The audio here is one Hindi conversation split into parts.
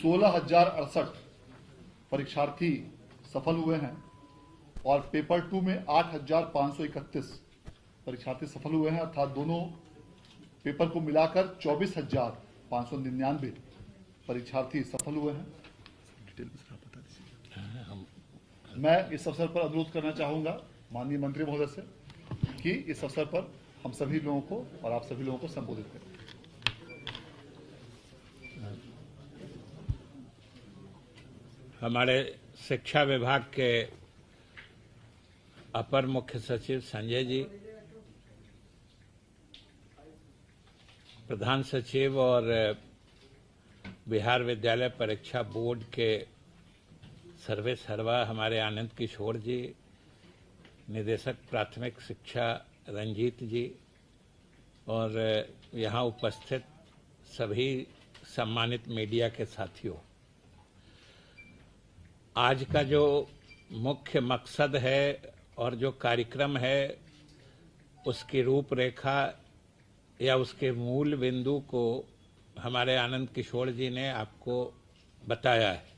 16,068 परीक्षार्थी सफल हुए हैं और पेपर 2 में 8,531 परीक्षार्थी सफल हुए हैं, अर्थात दोनों पेपर को मिलाकर 24,599 परीक्षार्थी सफल हुए हैं। मैं इस अवसर पर अनुरोध करना चाहूंगा माननीय मंत्री महोदय से कि इस अवसर पर हम सभी लोगों को और आप सभी लोगों को संबोधित करें। हमारे शिक्षा विभाग के अपर मुख्य सचिव संजय जी, प्रधान सचिव और बिहार विद्यालय परीक्षा बोर्ड के सर्वे सर्वा हमारे आनंद किशोर जी, निदेशक प्राथमिक शिक्षा रंजीत जी और यहाँ उपस्थित सभी सम्मानित मीडिया के साथियों, आज का जो मुख्य मकसद है और जो कार्यक्रम है उसकी रूपरेखा या उसके मूल बिंदु को हमारे आनंद किशोर जी ने आपको बताया है।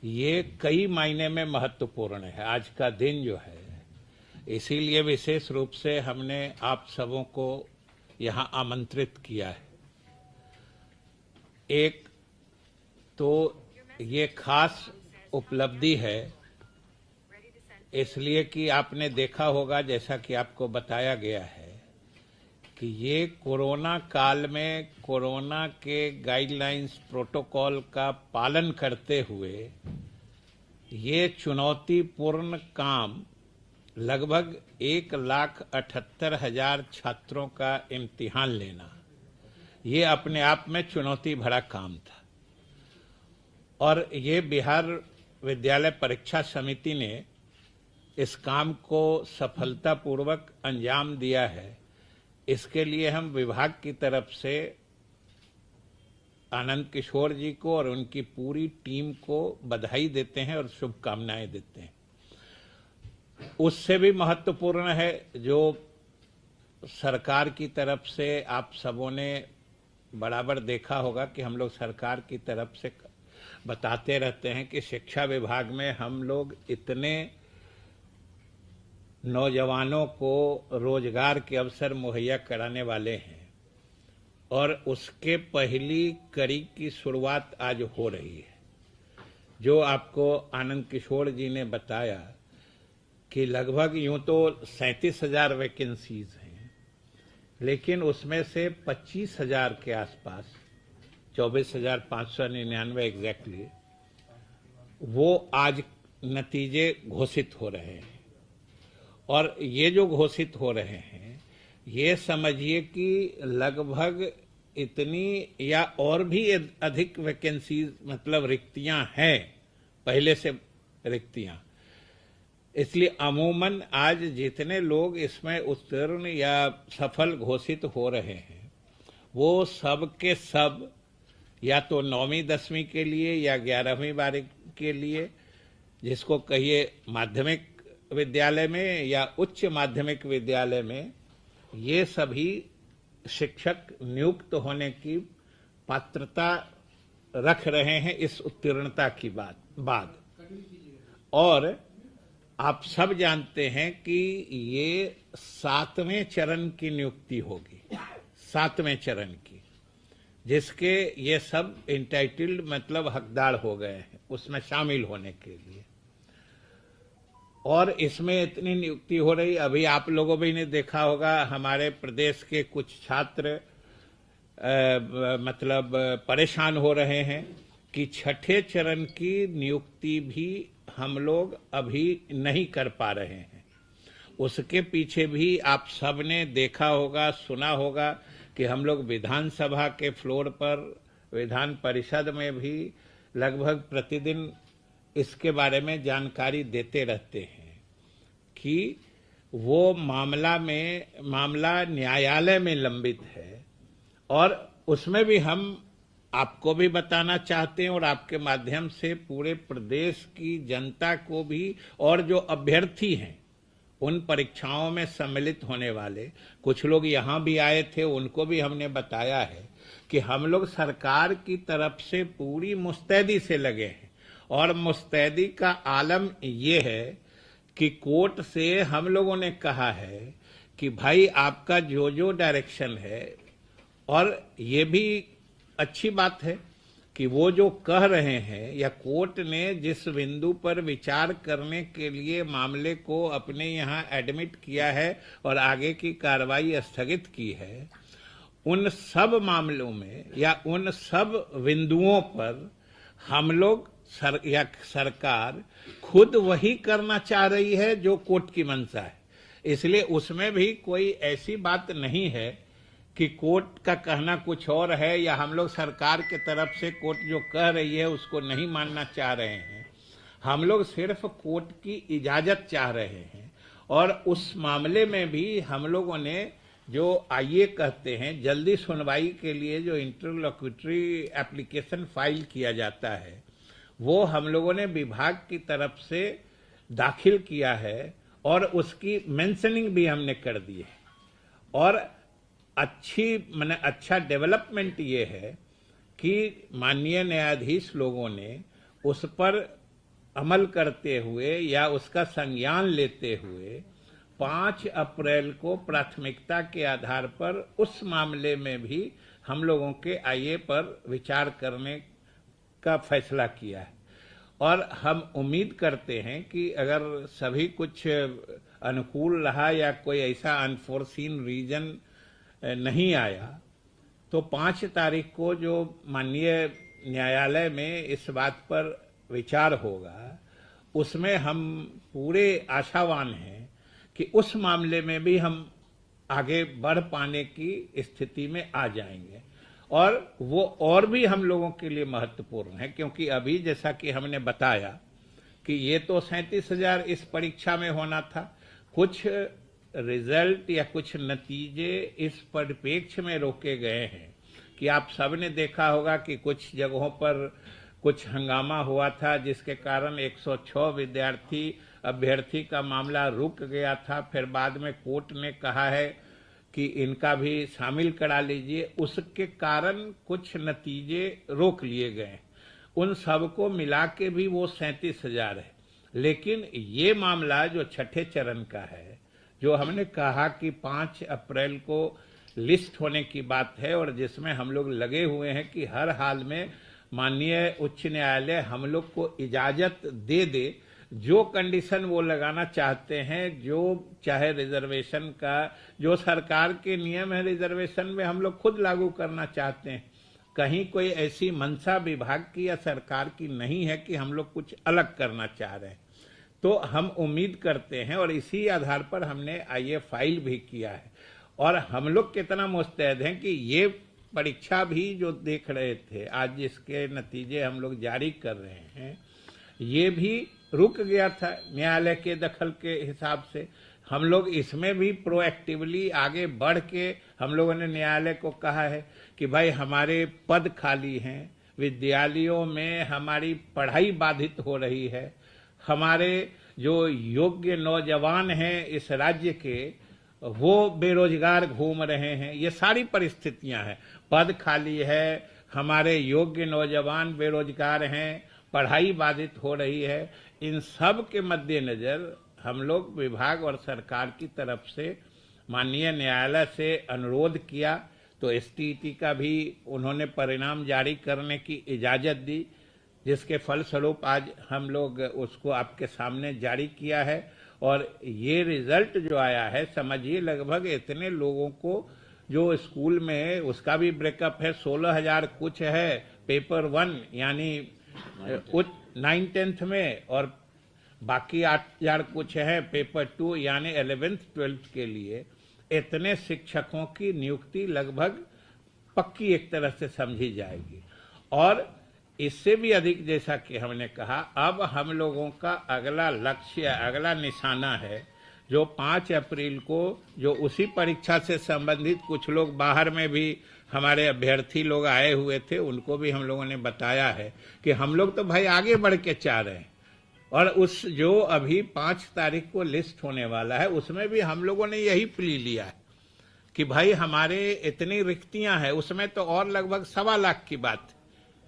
ये कई मायने में महत्वपूर्ण है आज का दिन जो है, इसीलिए विशेष रूप से हमने आप सबों को यहां आमंत्रित किया है। एक तो ये खास उपलब्धि है इसलिए कि आपने देखा होगा, जैसा कि आपको बताया गया है, कि ये कोरोना काल में कोरोना के गाइडलाइंस प्रोटोकॉल का पालन करते हुए ये चुनौतीपूर्ण काम लगभग 1,78,000 छात्रों का इम्तिहान लेना, ये अपने आप में चुनौती भरा काम था। और ये बिहार विद्यालय परीक्षा समिति ने इस काम को सफलतापूर्वक अंजाम दिया है। इसके लिए हम विभाग की तरफ से आनंद किशोर जी को और उनकी पूरी टीम को बधाई देते हैं और शुभकामनाएं देते हैं। उससे भी महत्वपूर्ण है जो सरकार की तरफ से आप सबों ने बराबर देखा होगा कि हम लोग सरकार की तरफ से बताते रहते हैं कि शिक्षा विभाग में हम लोग इतने नौजवानों को रोजगार के अवसर मुहैया कराने वाले हैं और उसके पहली कड़ी की शुरुआत आज हो रही है। जो आपको आनंद किशोर जी ने बताया कि लगभग यूं तो 37,000 वैकेंसीज हैं, लेकिन उसमें से 25,000 के आसपास 24,599 एग्जैक्टली वो आज नतीजे घोषित हो रहे हैं। और ये जो घोषित हो रहे हैं, ये समझिए कि लगभग इतनी या और भी अधिक वैकेंसीज, मतलब रिक्तियां हैं, पहले से रिक्तियां। इसलिए अमूमन आज जितने लोग इसमें उत्तीर्ण या सफल घोषित हो रहे हैं, वो सब के सब या तो 9वीं 10वीं के लिए या 11वीं 12वीं के लिए, जिसको कहिए माध्यमिक विद्यालय में या उच्च माध्यमिक विद्यालय में, ये सभी शिक्षक नियुक्त होने की पात्रता रख रहे हैं इस उत्तीर्णता की बाद। और आप सब जानते हैं कि ये 7वें चरण की नियुक्ति होगी, 7वें चरण की, जिसके ये सब इंटाइटल्ड मतलब हकदार हो गए हैं उसमें शामिल होने के लिए। और इसमें इतनी नियुक्ति हो रही, अभी आप लोगों भी ने देखा होगा हमारे प्रदेश के कुछ छात्र मतलब परेशान हो रहे हैं कि 6ठे चरण की नियुक्ति भी हम लोग अभी नहीं कर पा रहे हैं। उसके पीछे भी आप सब ने देखा होगा, सुना होगा कि हम लोग विधानसभा के फ्लोर पर, विधान परिषद में भी लगभग प्रतिदिन इसके बारे में जानकारी देते रहते हैं कि वो मामला न्यायालय में लंबित है। और उसमें भी हम आपको भी बताना चाहते हैं और आपके माध्यम से पूरे प्रदेश की जनता को भी, और जो अभ्यर्थी हैं उन परीक्षाओं में सम्मिलित होने वाले कुछ लोग यहाँ भी आए थे, उनको भी हमने बताया है कि हम लोग सरकार की तरफ से पूरी मुस्तैदी से लगे हैं, और मुस्तैदी का आलम ये है कि कोर्ट से हम लोगों ने कहा है कि भाई आपका जो जो डायरेक्शन है, और ये भी अच्छी बात है कि वो जो कह रहे हैं या कोर्ट ने जिस बिंदु पर विचार करने के लिए मामले को अपने यहाँ एडमिट किया है और आगे की कार्रवाई स्थगित की है, उन सब मामलों में या उन सब बिंदुओं पर हम लोग सरकार खुद वही करना चाह रही है जो कोर्ट की मंशा है। इसलिए उसमें भी कोई ऐसी बात नहीं है कि कोर्ट का कहना कुछ और है या हम लोग सरकार के तरफ से कोर्ट जो कह रही है उसको नहीं मानना चाह रहे हैं। हम लोग सिर्फ कोर्ट की इजाजत चाह रहे हैं, और उस मामले में भी हम लोगों ने जो आइए कहते हैं जल्दी सुनवाई के लिए जो इंटरलोक्यूटरी एप्लीकेशन फाइल किया जाता है, वो हम लोगों ने विभाग की तरफ से दाखिल किया है और उसकी मेंशनिंग भी हमने कर दी है। और अच्छा डेवलपमेंट ये है कि माननीय न्यायाधीश लोगों ने उस पर अमल करते हुए या उसका संज्ञान लेते हुए 5 अप्रैल को प्राथमिकता के आधार पर उस मामले में भी हम लोगों के आईए पर विचार करने का फैसला किया है। और हम उम्मीद करते हैं कि अगर सभी कुछ अनुकूल रहा या कोई ऐसा अनफोर्सीन रीजन नहीं आया, तो 5 तारीख को जो माननीय न्यायालय में इस बात पर विचार होगा, उसमें हम पूरे आशावान हैं कि उस मामले में भी हम आगे बढ़ पाने की स्थिति में आ जाएंगे। और वो और भी हम लोगों के लिए महत्वपूर्ण है, क्योंकि अभी जैसा कि हमने बताया कि ये तो 37,000 इस परीक्षा में होना था, कुछ रिजल्ट या कुछ नतीजे इस परिप्रेक्ष्य में रोके गए हैं कि आप सबने देखा होगा कि कुछ जगहों पर कुछ हंगामा हुआ था जिसके कारण 106 अभ्यर्थी का मामला रुक गया था। फिर बाद में कोर्ट ने कहा है कि इनका भी शामिल करा लीजिए, उसके कारण कुछ नतीजे रोक लिए गए। उन सबको मिला के भी वो 37,000 है। लेकिन ये मामला जो छठे चरण का है, जो हमने कहा कि 5 अप्रैल को लिस्ट होने की बात है, और जिसमें हम लोग लगे हुए हैं कि हर हाल में माननीय उच्च न्यायालय हम लोग को इजाजत दे दे, जो कंडीशन वो लगाना चाहते हैं, जो चाहे रिजर्वेशन का जो सरकार के नियम है रिजर्वेशन में हम लोग खुद लागू करना चाहते हैं। कहीं कोई ऐसी मंशा विभाग की या सरकार की नहीं है कि हम लोग कुछ अलग करना चाह रहे हैं। तो हम उम्मीद करते हैं, और इसी आधार पर हमने आईए फाइल भी किया है। और हम लोग कितना मुस्तैद हैं कि ये परीक्षा भी जो देख रहे थे, आज जिसके नतीजे हम लोग जारी कर रहे हैं, ये भी रुक गया था न्यायालय के दखल के हिसाब से। हम लोग इसमें भी प्रोएक्टिवली आगे बढ़ के हम लोगों ने न्यायालय को कहा है कि भाई हमारे पद खाली हैं, विद्यालयों में हमारी पढ़ाई बाधित हो रही है, हमारे जो योग्य नौजवान हैं इस राज्य के वो बेरोजगार घूम रहे हैं, ये सारी परिस्थितियां हैं। पद खाली है, हमारे योग्य नौजवान बेरोजगार हैं, पढ़ाई बाधित हो रही है। इन सब के मद्देनजर हम लोग विभाग और सरकार की तरफ से माननीय न्यायालय से अनुरोध किया, तो एसटीईटी का भी उन्होंने परिणाम जारी करने की इजाजत दी, जिसके फलस्वरूप आज हम लोग उसको आपके सामने जारी किया है। और ये रिजल्ट जो आया है, समझिए लगभग इतने लोगों को जो स्कूल में उसका भी ब्रेकअप है, 16,000 कुछ है पेपर 1 यानी 9th-10th में, और बाकी 8,000 कुछ है पेपर 2 यानी 11th-12th के लिए। इतने शिक्षकों की नियुक्ति लगभग पक्की एक तरह से समझी जाएगी। और इससे भी अधिक, जैसा कि हमने कहा, अब हम लोगों का अगला लक्ष्य, अगला निशाना है जो 5 अप्रैल को जो उसी परीक्षा से संबंधित कुछ लोग बाहर में भी हमारे अभ्यर्थी लोग आए हुए थे, उनको भी हम लोगों ने बताया है कि हम लोग तो भाई आगे बढ़ के चाह रहे हैं। और उस जो अभी 5 तारीख को लिस्ट होने वाला है, उसमें भी हम लोगों ने यही प्ली लिया है कि भाई हमारे इतनी रिक्तियां हैं, उसमें तो और लगभग 1.25 लाख की बात,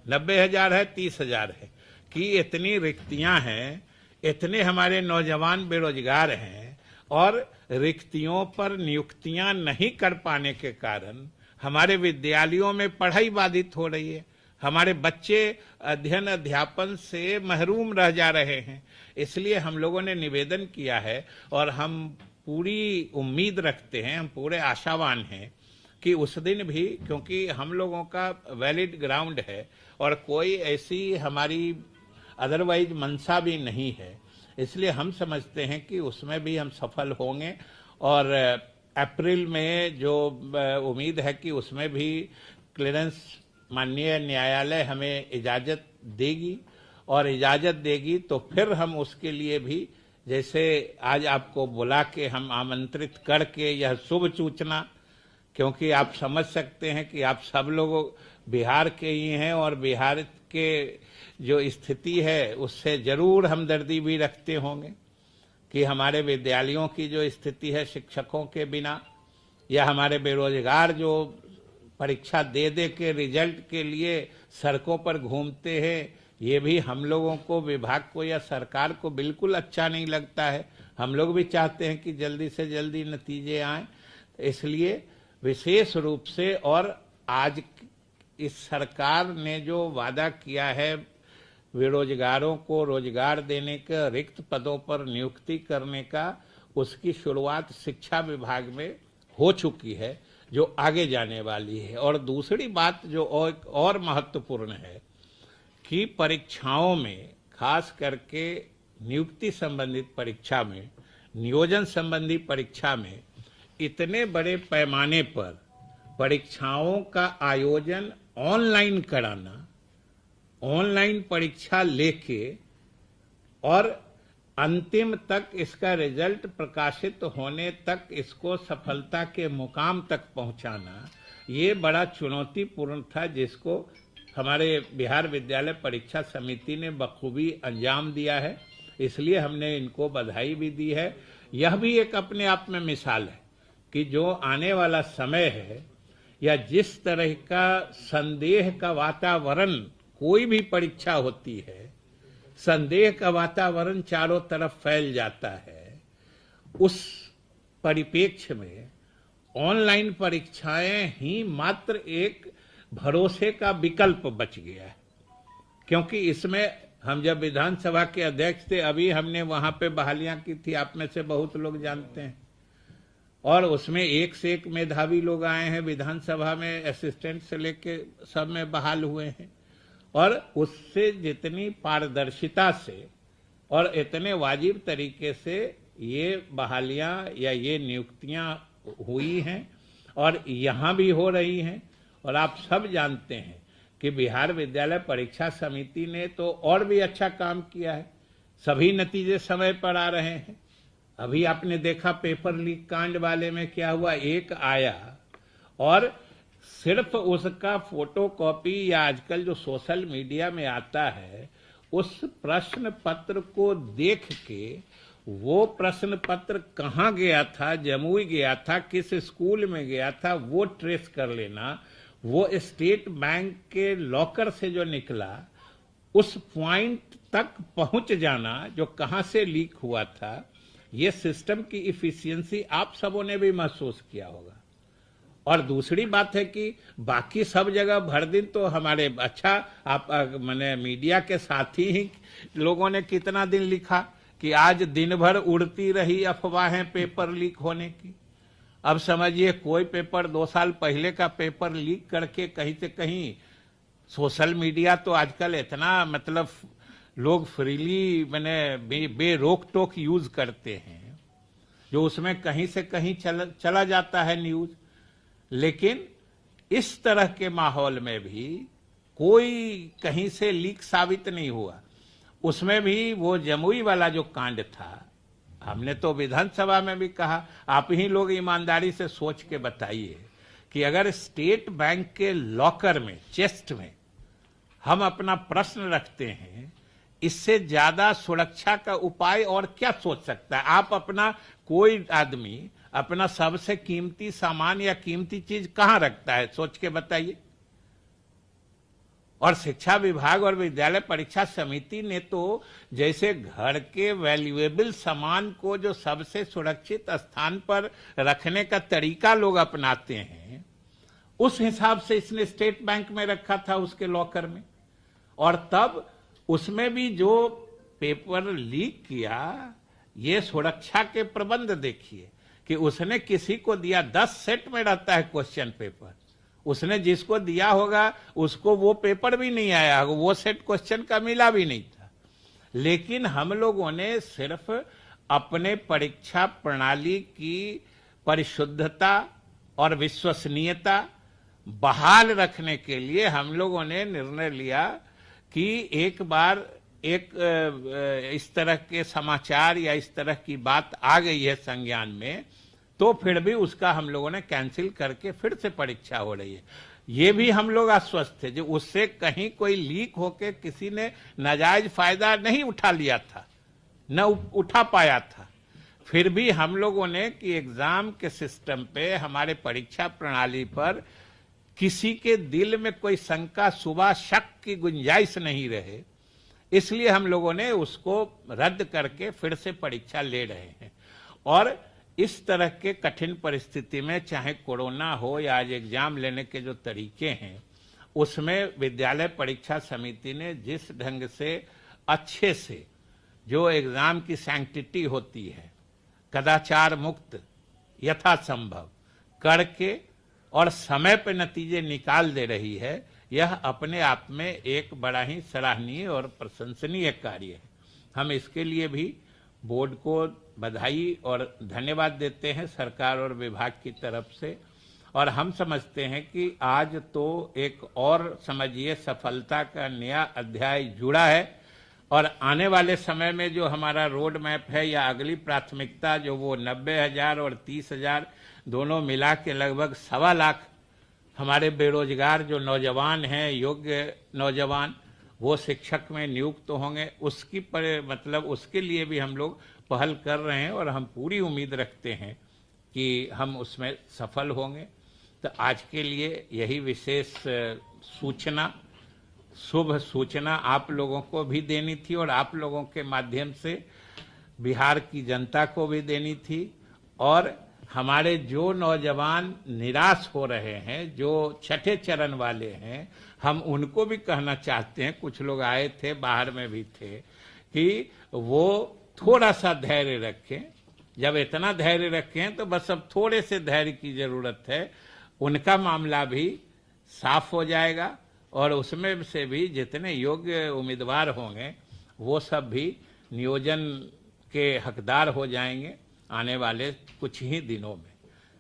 90,000 है, 30,000 है, कि इतनी रिक्तियां हैं, इतने हमारे नौजवान बेरोजगार हैं, और रिक्तियों पर नियुक्तियां नहीं कर पाने के कारण हमारे विद्यालयों में पढ़ाई बाधित हो रही है, हमारे बच्चे अध्ययन अध्यापन से महरूम रह जा रहे हैं। इसलिए हम लोगों ने निवेदन किया है और हम पूरी उम्मीद रखते हैं, हम पूरे आशावान हैं कि उस दिन भी, क्योंकि हम लोगों का वैलिड ग्राउंड है और कोई ऐसी हमारी अदरवाइज मंशा भी नहीं है, इसलिए हम समझते हैं कि उसमें भी हम सफल होंगे। और अप्रैल में जो उम्मीद है कि उसमें भी क्लियरेंस माननीय न्यायालय हमें इजाज़त देगी, और इजाज़त देगी तो फिर हम उसके लिए भी, जैसे आज आपको बुला के हम आमंत्रित करके यह शुभ सूचना, क्योंकि आप समझ सकते हैं कि आप सब लोग बिहार के ही हैं और बिहार के जो स्थिति है उससे जरूर हमदर्दी भी रखते होंगे कि हमारे विद्यालयों की जो स्थिति है शिक्षकों के बिना, या हमारे बेरोजगार जो परीक्षा दे दे के रिजल्ट के लिए सड़कों पर घूमते हैं, ये भी हम लोगों को, विभाग को या सरकार को बिल्कुल अच्छा नहीं लगता है। हम लोग भी चाहते हैं कि जल्दी से जल्दी नतीजे आएं। इसलिए विशेष रूप से, और आज इस सरकार ने जो वादा किया है बेरोजगारों को रोजगार देने का, रिक्त पदों पर नियुक्ति करने का, उसकी शुरुआत शिक्षा विभाग में हो चुकी है, जो आगे जाने वाली है। और दूसरी बात जो और महत्वपूर्ण है कि परीक्षाओं में, खास करके नियुक्ति संबंधित परीक्षा में, नियोजन संबंधी परीक्षा में, इतने बड़े पैमाने पर परीक्षाओं का आयोजन ऑनलाइन कराना, ऑनलाइन परीक्षा लेके और अंतिम तक इसका रिजल्ट प्रकाशित होने तक इसको सफलता के मुकाम तक पहुंचाना, ये बड़ा चुनौतीपूर्ण था, जिसको हमारे बिहार विद्यालय परीक्षा समिति ने बखूबी अंजाम दिया है। इसलिए हमने इनको बधाई भी दी है। यह भी एक अपने आप में मिसाल है कि जो आने वाला समय है, या जिस तरह का संदेह का वातावरण, कोई भी परीक्षा होती है, संदेह का वातावरण चारों तरफ फैल जाता है, उस परिप्रेक्ष्य में ऑनलाइन परीक्षाएं ही मात्र एक भरोसे का विकल्प बच गया है। क्योंकि इसमें हम जब विधानसभा के अध्यक्ष थे, अभी हमने वहां पे बहालियां की थी, आप में से बहुत लोग जानते हैं, और उसमें एक से एक मेधावी लोग आए हैं विधानसभा में, असिस्टेंट से लेके सब में बहाल हुए हैं। और उससे जितनी पारदर्शिता से और इतने वाजिब तरीके से ये बहालियां या ये नियुक्तियां हुई हैं, और यहाँ भी हो रही हैं। और आप सब जानते हैं कि बिहार विद्यालय परीक्षा समिति ने तो और भी अच्छा काम किया है, सभी नतीजे समय पर आ रहे हैं। अभी आपने देखा पेपर लीक कांड वाले में क्या हुआ, एक आया और सिर्फ उसका फोटो कॉपी, या आजकल जो सोशल मीडिया में आता है, उस प्रश्न पत्र को देख के, वो प्रश्न पत्र कहाँ गया था, जमुई गया था, किस स्कूल में गया था, वो ट्रेस कर लेना, वो स्टेट बैंक के लॉकर से जो निकला उस पॉइंट तक पहुंच जाना जो कहां से लीक हुआ था, ये सिस्टम की इफिशियंसी आप सबों ने भी महसूस किया होगा। और दूसरी बात है कि बाकी सब जगह भर दिन तो हमारे, अच्छा आप मैंने मीडिया के साथी ही लोगों ने कितना दिन लिखा कि आज दिन भर उड़ती रही अफवाहें पेपर लीक होने की। अब समझिए कोई पेपर 2 साल पहले का पेपर लीक करके कहीं से कहीं, सोशल मीडिया तो आजकल इतना मतलब लोग फ्रीली मैंने बेरोक टोक यूज करते हैं, जो उसमें कहीं से कहीं चला जाता है न्यूज। लेकिन इस तरह के माहौल में भी कोई कहीं से लीक साबित नहीं हुआ। उसमें भी वो जमुई वाला जो कांड था, हमने तो विधानसभा में भी कहा, आप ही लोग ईमानदारी से सोच के बताइए कि अगर स्टेट बैंक के लॉकर में, चेस्ट में हम अपना प्रश्न रखते हैं, इससे ज्यादा सुरक्षा का उपाय और क्या सोच सकता है? आप अपना, कोई आदमी अपना सबसे कीमती सामान या कीमती चीज कहां रखता है, सोच के बताइए। और शिक्षा विभाग और विद्यालय परीक्षा समिति ने तो जैसे घर के वैल्यूएबल सामान को जो सबसे सुरक्षित स्थान पर रखने का तरीका लोग अपनाते हैं, उस हिसाब से इसने स्टेट बैंक में रखा था उसके लॉकर में। और तब उसमें भी जो पेपर लीक किया, ये सुरक्षा के प्रबंध देखिए कि उसने किसी को दिया, 10 सेट में रहता है क्वेश्चन पेपर, उसने जिसको दिया होगा उसको वो पेपर भी नहीं आया होगा, वो सेट क्वेश्चन का मिला भी नहीं था। लेकिन हम लोगों ने सिर्फ अपने परीक्षा प्रणाली की परिशुद्धता और विश्वसनीयता बहाल रखने के लिए हम लोगों ने निर्णय लिया कि एक बार इस तरह के समाचार या इस तरह की बात आ गई है संज्ञान में, तो फिर भी उसका हम लोगों ने कैंसिल करके फिर से परीक्षा हो रही है। ये भी हम लोग आश्वस्त थे जो उससे कहीं कोई लीक होके किसी ने नाजायज फायदा नहीं उठा लिया था, न उठा पाया था। फिर भी हम लोगों ने कि एग्जाम के सिस्टम पे, हमारे परीक्षा प्रणाली पर किसी के दिल में कोई शंका, शुबा, शक की गुंजाइश नहीं रहे, इसलिए हम लोगों ने उसको रद्द करके फिर से परीक्षा ले रहे हैं। और इस तरह के कठिन परिस्थिति में, चाहे कोरोना हो या आज एग्जाम लेने के जो तरीके हैं, उसमें विद्यालय परीक्षा समिति ने जिस ढंग से अच्छे से जो एग्जाम की सैंक्टिटी होती है, कदाचार मुक्त यथासंभव करके और समय पर नतीजे निकाल दे रही है, यह अपने आप में एक बड़ा ही सराहनीय और प्रशंसनीय कार्य है। हम इसके लिए भी बोर्ड को बधाई और धन्यवाद देते हैं सरकार और विभाग की तरफ से। और हम समझते हैं कि आज तो एक और समझिए सफलता का नया अध्याय जुड़ा है, और आने वाले समय में जो हमारा रोड मैप है या अगली प्राथमिकता जो वो 90,000 और 30,000 दोनों मिला के लगभग 1.25 लाख हमारे बेरोजगार जो नौजवान हैं, योग्य नौजवान, वो शिक्षक में नियुक्त होंगे, उसकी मतलब उसके लिए भी हम लोग पहल कर रहे हैं और हम पूरी उम्मीद रखते हैं कि हम उसमें सफल होंगे। तो आज के लिए यही विशेष सूचना, शुभ सूचना आप लोगों को भी देनी थी और आप लोगों के माध्यम से बिहार की जनता को भी देनी थी। और हमारे जो नौजवान निराश हो रहे हैं, जो छठे चरण वाले हैं, हम उनको भी कहना चाहते हैं, कुछ लोग आए थे, बाहर में भी थे, कि वो थोड़ा सा धैर्य रखें। जब इतना धैर्य रखें तो बस अब थोड़े से धैर्य की जरूरत है, उनका मामला भी साफ हो जाएगा और उसमें से भी जितने योग्य उम्मीदवार होंगे वो सब भी नियोजन के हकदार हो जाएंगे आने वाले कुछ ही दिनों में।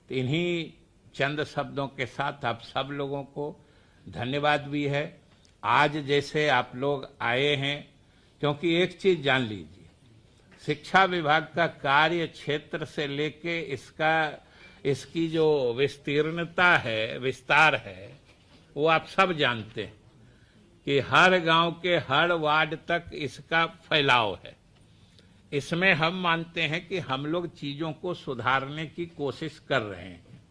तो इन्हीं चंद शब्दों के साथ आप सब लोगों को धन्यवाद भी है। आज जैसे आप लोग आए हैं, क्योंकि एक चीज जान लीजिए, शिक्षा विभाग का कार्य क्षेत्र से लेके इसकी जो विस्तीर्णता है, विस्तार है, वो आप सब जानते हैं कि हर गांव के हर वार्ड तक इसका फैलाव है। इसमें हम मानते हैं कि हम लोग चीजों को सुधारने की कोशिश कर रहे हैं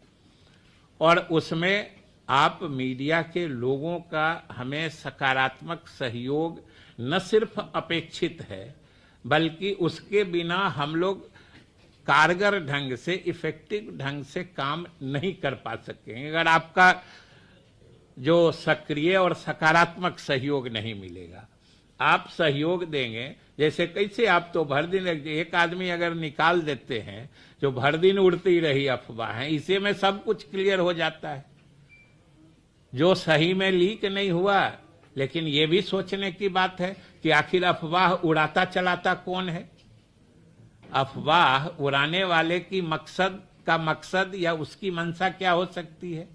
और उसमें आप मीडिया के लोगों का हमें सकारात्मक सहयोग न सिर्फ अपेक्षित है, बल्कि उसके बिना हम लोग कारगर ढंग से, इफेक्टिव ढंग से काम नहीं कर पा सकेंगे अगर आपका जो सक्रिय और सकारात्मक सहयोग नहीं मिलेगा। आप सहयोग देंगे, जैसे कैसे आप तो भर दिन एक आदमी अगर निकाल देते हैं, जो भर दिन उड़ती रही अफवाह है, इसी में सब कुछ क्लियर हो जाता है। जो सही में लीक नहीं हुआ, लेकिन ये भी सोचने की बात है कि आखिर अफवाह उड़ाता चलाता कौन है। अफवाह उड़ाने वाले की मकसद या उसकी मंशा क्या हो सकती है।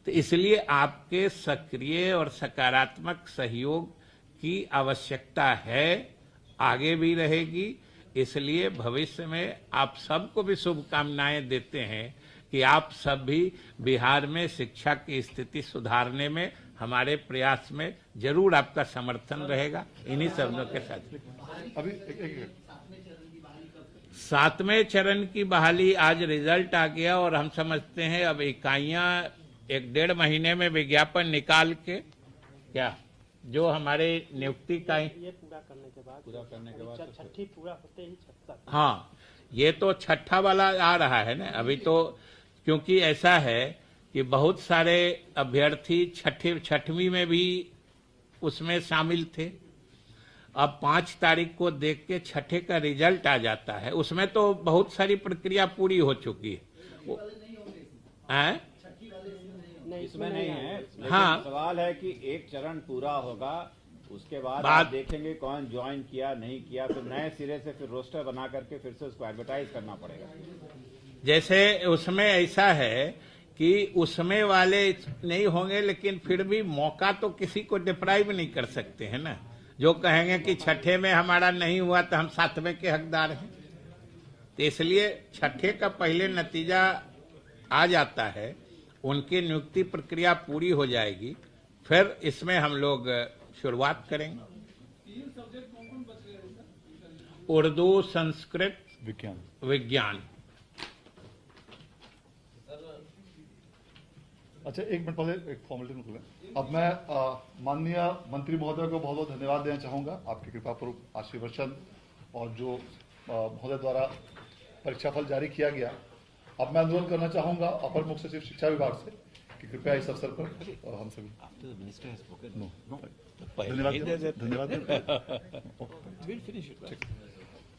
तो इसलिए आपके सक्रिय और सकारात्मक सहयोग की आवश्यकता है, आगे भी रहेगी। इसलिए भविष्य में आप सबको भी शुभकामनाएं देते हैं कि आप सब भी बिहार में शिक्षा की स्थिति सुधारने में हमारे प्रयास में जरूर आपका समर्थन रहेगा। इन्हीं शब्दों के साथ अभी 7वें चरण की बहाली आज रिजल्ट आ गया और हम समझते हैं अब इकाइयां 1-1.5 महीने में विज्ञापन निकाल के क्या जो हमारे नियुक्ति का ये पूरा करने के बाद छठी पूरा होते ही छठा। हाँ, ये तो छठा वाला आ रहा है ना अभी तो, क्योंकि ऐसा है कि बहुत सारे अभ्यर्थी छठवीं में भी उसमें शामिल थे। अब 5 तारीख को देख के छठे का रिजल्ट आ जाता है, उसमें तो बहुत सारी प्रक्रिया पूरी हो चुकी है। इसमें नहीं है, लेकिन हाँ, सवाल है कि एक चरण पूरा होगा उसके बाद बात आप देखेंगे कौन ज्वाइन किया नहीं किया, फिर नए सिरे से फिर रोस्टर बना करके फिर से उसको एडवर्टाइज करना पड़ेगा। जैसे उसमें ऐसा है कि उसमें वाले नहीं होंगे, लेकिन फिर भी मौका तो किसी को डिप्राइव नहीं कर सकते हैं ना। जो कहेंगे कि छठे में हमारा नहीं हुआ तो हम 7वें के हकदार हैं, तो इसलिए छठे का पहले नतीजा आ जाता है, उनकी नियुक्ति प्रक्रिया पूरी हो जाएगी, फिर इसमें हम लोग शुरुआत करेंगे। उर्दू, संस्कृत, विज्ञान। अच्छा, एक मिनट पहले एक फॉर्मेलिटी में खुले। अब मैं माननीय मंत्री महोदय को बहुत बहुत धन्यवाद देना चाहूँगा, आपकी कृपा पूर्वक आशीर्वचन और जो महोदय द्वारा परीक्षाफल जारी किया गया। अब मैं अनुरोध करना चाहूँगा अपर मुख्य सचिव शिक्षा विभाग से कि कृपया इस अवसर पर हम सभी धन्यवाद।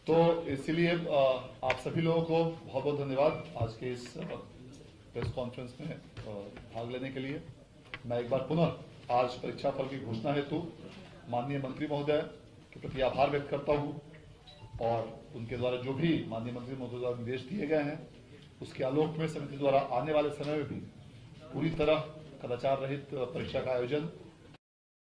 तो इसलिए आप सभी लोगों को बहुत बहुत धन्यवाद आज के इस प्रेस कॉन्फ्रेंस में भाग लेने के लिए। मैं एक बार पुनः आज परीक्षा फल की घोषणा हेतु माननीय मंत्री महोदय के प्रति आभार व्यक्त करता हूं और उनके द्वारा जो भी माननीय मंत्री महोदय द्वारा निर्देश दिए गए हैं उसके आलोक में समिति द्वारा आने वाले समय में भी पूरी तरह कदाचार रहित परीक्षा का आयोजन